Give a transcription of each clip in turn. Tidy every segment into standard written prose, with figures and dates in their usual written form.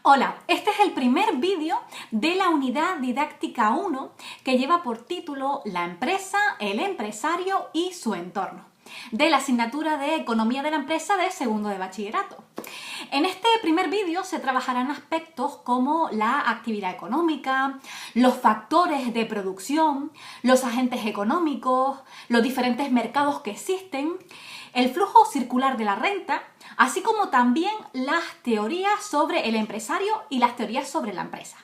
Hola, este es el primer vídeo de la unidad didáctica 1 que lleva por título La empresa, el empresario y su entorno, de la asignatura de Economía de la Empresa de segundo de bachillerato. En este primer vídeo se trabajarán aspectos como la actividad económica, los factores de producción, los agentes económicos, los diferentes mercados que existen, el flujo circular de la renta, así como también las teorías sobre el empresario y las teorías sobre la empresa.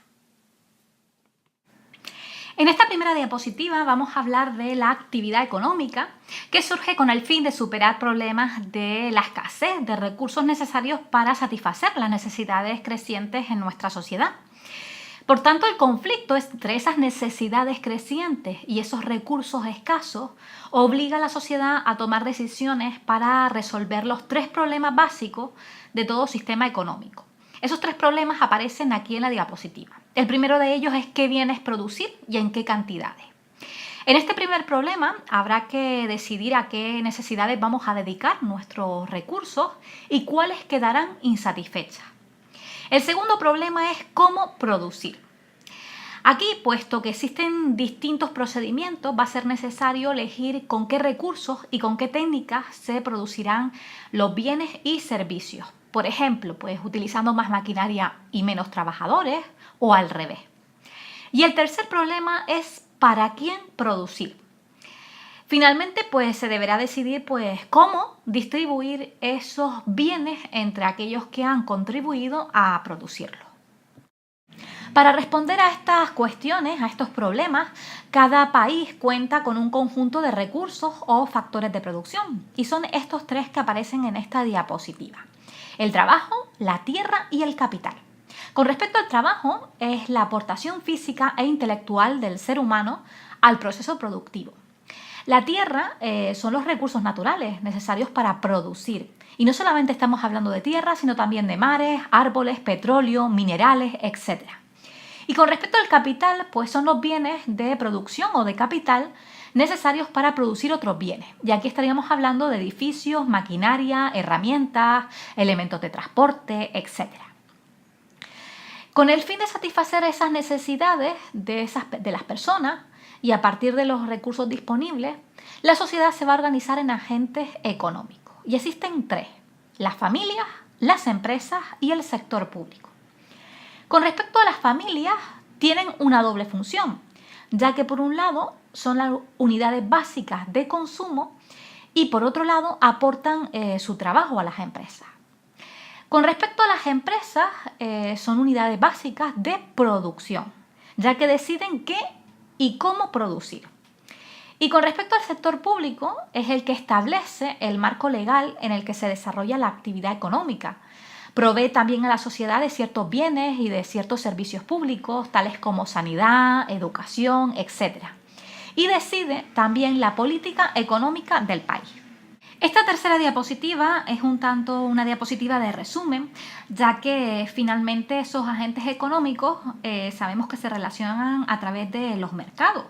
En esta primera diapositiva vamos a hablar de la actividad económica que surge con el fin de superar problemas de la escasez de recursos necesarios para satisfacer las necesidades crecientes en nuestra sociedad. Por tanto, el conflicto entre esas necesidades crecientes y esos recursos escasos obliga a la sociedad a tomar decisiones para resolver los tres problemas básicos de todo sistema económico. Esos tres problemas aparecen aquí en la diapositiva. El primero de ellos es qué bienes producir y en qué cantidades. En este primer problema habrá que decidir a qué necesidades vamos a dedicar nuestros recursos y cuáles quedarán insatisfechas. El segundo problema es cómo producir. Aquí, puesto que existen distintos procedimientos, va a ser necesario elegir con qué recursos y con qué técnicas se producirán los bienes y servicios. Por ejemplo, pues utilizando más maquinaria y menos trabajadores o al revés. Y el tercer problema es para quién producir. Finalmente, pues se deberá decidir cómo distribuir esos bienes entre aquellos que han contribuido a producirlos. Para responder a estas cuestiones, a estos problemas, cada país cuenta con un conjunto de recursos o factores de producción. Y son estos tres que aparecen en esta diapositiva: el trabajo, la tierra y el capital. Con respecto al trabajo, es la aportación física e intelectual del ser humano al proceso productivo. La tierra son los recursos naturales necesarios para producir. Y no solamente estamos hablando de tierra, sino también de mares, árboles, petróleo, minerales, etc. Y con respecto al capital, pues son los bienes de producción o de capital necesarios para producir otros bienes. Y aquí estaríamos hablando de edificios, maquinaria, herramientas, elementos de transporte, etc. Con el fin de satisfacer esas necesidades de las personas y a partir de los recursos disponibles, la sociedad se va a organizar en agentes económicos. Y existen tres: las familias, las empresas y el sector público. Con respecto a las familias, tienen una doble función, ya que por un lado son las unidades básicas de consumo y por otro lado aportan su trabajo a las empresas. Con respecto a las empresas, son unidades básicas de producción, ya que deciden qué y cómo producir. Y con respecto al sector público, es el que establece el marco legal en el que se desarrolla la actividad económica. Provee también a la sociedad de ciertos bienes y de ciertos servicios públicos, tales como sanidad, educación, etc. Y decide también la política económica del país. Esta tercera diapositiva es un tanto una diapositiva de resumen, ya que finalmente esos agentes económicos sabemos que se relacionan a través de los mercados,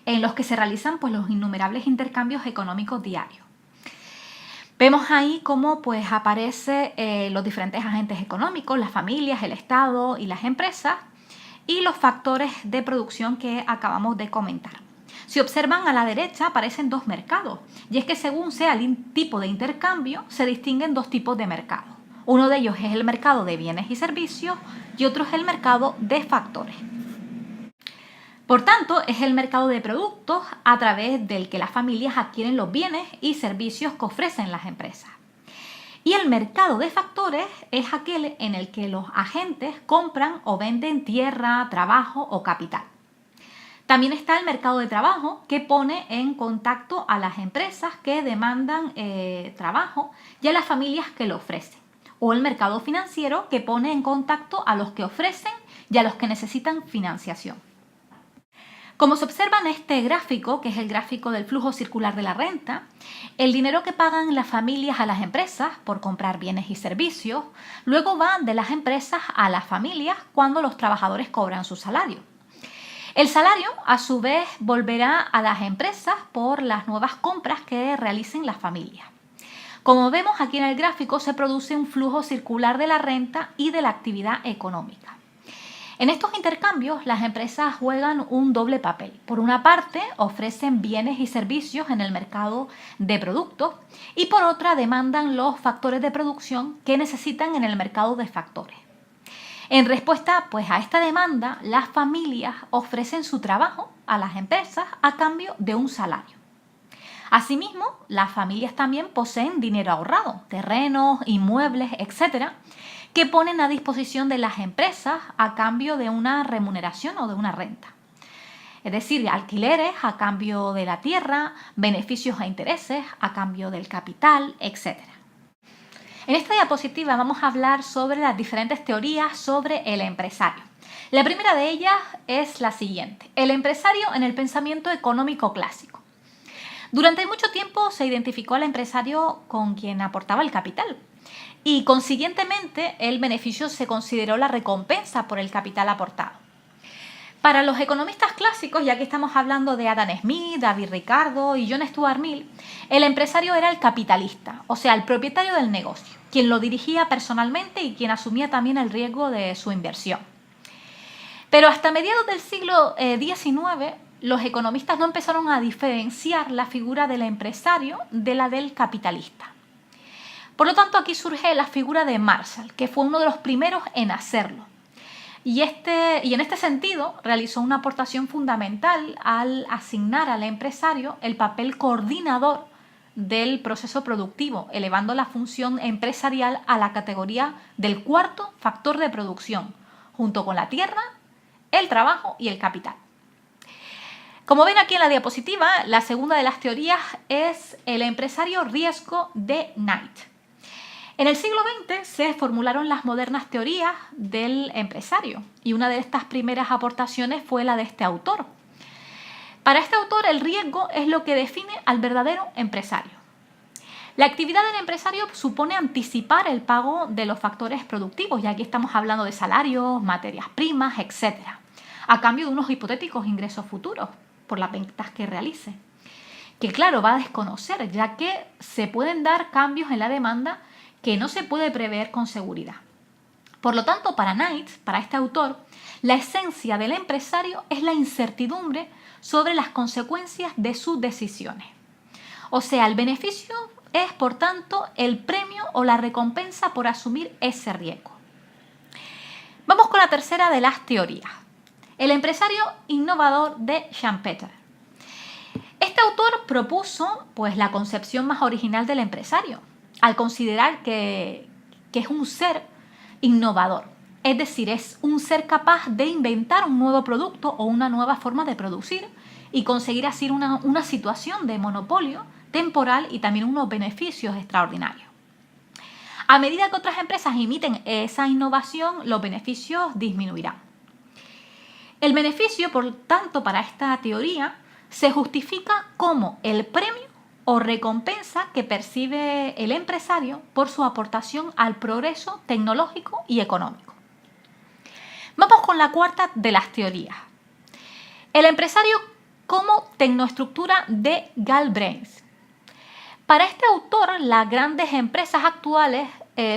en los que se realizan los innumerables intercambios económicos diarios. Vemos ahí cómo aparecen los diferentes agentes económicos, las familias, el Estado y las empresas, y los factores de producción que acabamos de comentar. Si observan, a la derecha aparecen dos mercados, y es que según sea el tipo de intercambio, se distinguen dos tipos de mercados. Uno de ellos es el mercado de bienes y servicios y otro es el mercado de factores. Por tanto, es el mercado de productos a través del que las familias adquieren los bienes y servicios que ofrecen las empresas. Y el mercado de factores es aquel en el que los agentes compran o venden tierra, trabajo o capital. También está el mercado de trabajo, que pone en contacto a las empresas que demandan trabajo y a las familias que lo ofrecen. O el mercado financiero, que pone en contacto a los que ofrecen y a los que necesitan financiación. Como se observa en este gráfico, que es el gráfico del flujo circular de la renta, el dinero que pagan las familias a las empresas por comprar bienes y servicios, luego va de las empresas a las familias cuando los trabajadores cobran su salario. El salario, a su vez, volverá a las empresas por las nuevas compras que realicen las familias. Como vemos aquí en el gráfico, se produce un flujo circular de la renta y de la actividad económica. En estos intercambios, las empresas juegan un doble papel. Por una parte, ofrecen bienes y servicios en el mercado de productos y por otra, demandan los factores de producción que necesitan en el mercado de factores. En respuesta a esta demanda, las familias ofrecen su trabajo a las empresas a cambio de un salario. Asimismo, las familias también poseen dinero ahorrado, terrenos, inmuebles, etcétera, que ponen a disposición de las empresas a cambio de una remuneración o de una renta. Es decir, alquileres a cambio de la tierra, beneficios a intereses a cambio del capital, etc. En esta diapositiva vamos a hablar sobre las diferentes teorías sobre el empresario. La primera de ellas es la siguiente: el empresario en el pensamiento económico clásico. Durante mucho tiempo se identificó al empresario con quien aportaba el capital y consiguientemente el beneficio se consideró la recompensa por el capital aportado. Para los economistas clásicos, ya que estamos hablando de Adam Smith, David Ricardo y John Stuart Mill, el empresario era el capitalista, o sea, el propietario del negocio, quien lo dirigía personalmente y quien asumía también el riesgo de su inversión. Pero hasta mediados del siglo XIX, los economistas no empezaron a diferenciar la figura del empresario de la del capitalista. Por lo tanto, aquí surge la figura de Marshall, que fue uno de los primeros en hacerlo. Y en este sentido realizó una aportación fundamental al asignar al empresario el papel coordinador del proceso productivo, elevando la función empresarial a la categoría del cuarto factor de producción, junto con la tierra, el trabajo y el capital. Como ven aquí en la diapositiva, la segunda de las teorías es el empresario riesgo de Knight. En el siglo XX se formularon las modernas teorías del empresario y una de estas primeras aportaciones fue la de este autor. Para este autor, el riesgo es lo que define al verdadero empresario. La actividad del empresario supone anticipar el pago de los factores productivos, y aquí estamos hablando de salarios, materias primas, etc., a cambio de unos hipotéticos ingresos futuros por las ventas que realice, que claro, va a desconocer, ya que se pueden dar cambios en la demanda que no se puede prever con seguridad. Por lo tanto, para Knight, para este autor, la esencia del empresario es la incertidumbre sobre las consecuencias de sus decisiones. O sea, el beneficio es, por tanto, el premio o la recompensa por asumir ese riesgo. Vamos con la tercera de las teorías, el empresario innovador de Schumpeter. Este autor propuso la concepción más original del empresario, al considerar que es un ser innovador. Es decir, es un ser capaz de inventar un nuevo producto o una nueva forma de producir y conseguir así una situación de monopolio temporal y también unos beneficios extraordinarios. A medida que otras empresas imiten esa innovación, los beneficios disminuirán. El beneficio, por tanto, para esta teoría, se justifica como el premio o recompensa que percibe el empresario por su aportación al progreso tecnológico y económico. Vamos con la cuarta de las teorías. El empresario como tecnoestructura de Galbraith. Para este autor, las grandes empresas actuales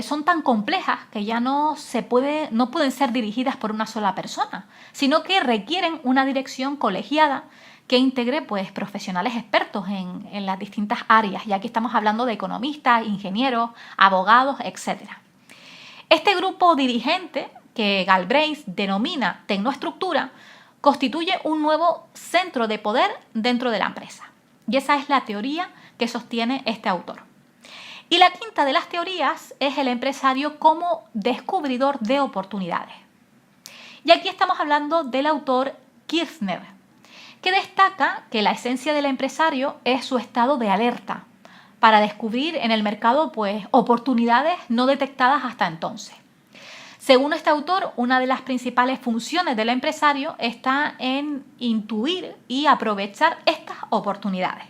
son tan complejas que ya no pueden ser dirigidas por una sola persona, sino que requieren una dirección colegiada que integre profesionales expertos en las distintas áreas, y aquí estamos hablando de economistas, ingenieros, abogados, etc. Este grupo dirigente, que Galbraith denomina tecnoestructura, constituye un nuevo centro de poder dentro de la empresa. Y esa es la teoría que sostiene este autor. Y la quinta de las teorías es el empresario como descubridor de oportunidades. Y aquí estamos hablando del autor Kirchner, que destaca que la esencia del empresario es su estado de alerta para descubrir en el mercado oportunidades no detectadas hasta entonces. Según este autor, una de las principales funciones del empresario está en intuir y aprovechar estas oportunidades.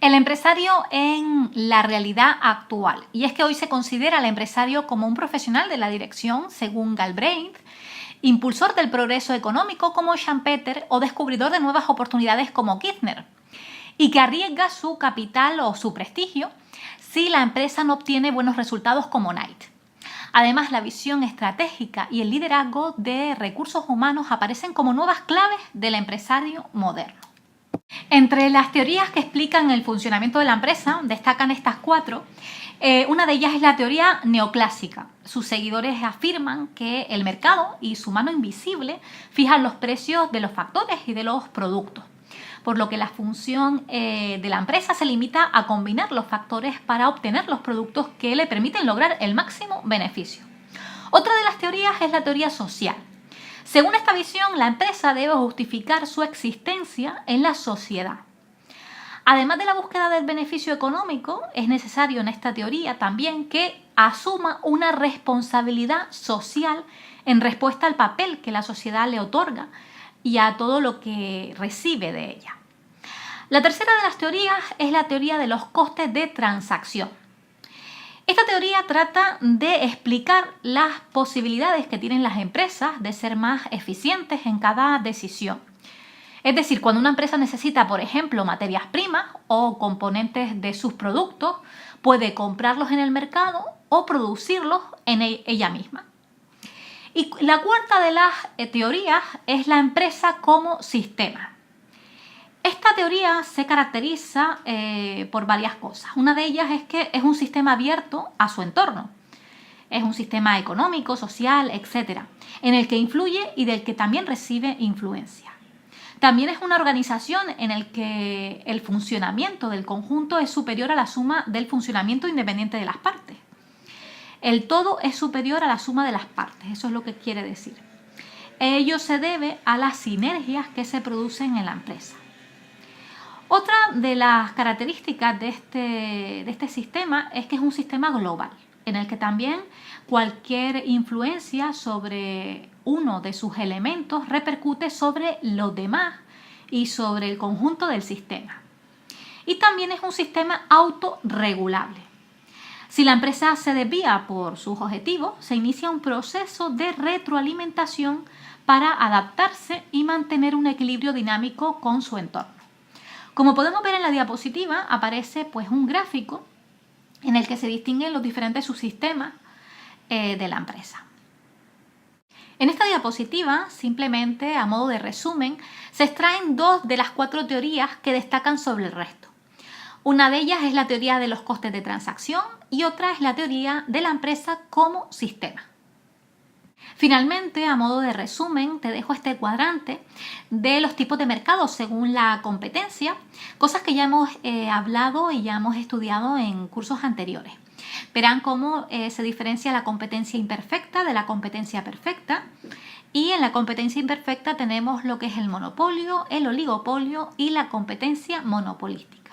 El empresario en la realidad actual, y es que hoy se considera al empresario como un profesional de la dirección, según Galbraith, impulsor del progreso económico como Schumpeter o descubridor de nuevas oportunidades como Kirchner. y que arriesga su capital o su prestigio si la empresa no obtiene buenos resultados como Knight. Además, la visión estratégica y el liderazgo de recursos humanos aparecen como nuevas claves del empresario moderno. Entre las teorías que explican el funcionamiento de la empresa, destacan estas 4. Una de ellas es la teoría neoclásica. Sus seguidores afirman que el mercado y su mano invisible fijan los precios de los factores y de los productos, por lo que la función de la empresa se limita a combinar los factores para obtener los productos que le permiten lograr el máximo beneficio. Otra de las teorías es la teoría social. Según esta visión, la empresa debe justificar su existencia en la sociedad. Además de la búsqueda del beneficio económico, es necesario en esta teoría también que asuma una responsabilidad social en respuesta al papel que la sociedad le otorga y a todo lo que recibe de ella. La tercera de las teorías es la teoría de los costes de transacción. Esta teoría trata de explicar las posibilidades que tienen las empresas de ser más eficientes en cada decisión. Es decir, cuando una empresa necesita, por ejemplo, materias primas o componentes de sus productos, puede comprarlos en el mercado o producirlos en ella misma. Y la cuarta de las teorías es la empresa como sistema. Esta teoría se caracteriza por varias cosas. Una de ellas es que es un sistema abierto a su entorno. Es un sistema económico, social, etc., en el que influye y del que también recibe influencia. También es una organización en el que el funcionamiento del conjunto es superior a la suma del funcionamiento independiente de las partes. El todo es superior a la suma de las partes, eso es lo que quiere decir. Ello se debe a las sinergias que se producen en la empresa. Otra de las características de este sistema es que es un sistema global, en el que también cualquier influencia sobre uno de sus elementos repercute sobre los demás y sobre el conjunto del sistema. Y también es un sistema autorregulable. Si la empresa se desvía por sus objetivos, se inicia un proceso de retroalimentación para adaptarse y mantener un equilibrio dinámico con su entorno. Como podemos ver en la diapositiva, aparece un gráfico en el que se distinguen los diferentes subsistemas de la empresa. En esta diapositiva, simplemente a modo de resumen, se extraen 2 de las 4 teorías que destacan sobre el resto. Una de ellas es la teoría de los costes de transacción y otra es la teoría de la empresa como sistema. Finalmente, a modo de resumen, te dejo este cuadrante de los tipos de mercados según la competencia, cosas que ya hemos hablado y ya hemos estudiado en cursos anteriores. Verán cómo se diferencia la competencia imperfecta de la competencia perfecta, y en la competencia imperfecta tenemos lo que es el monopolio, el oligopolio y la competencia monopolística,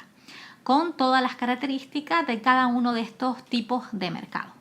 con todas las características de cada uno de estos tipos de mercado.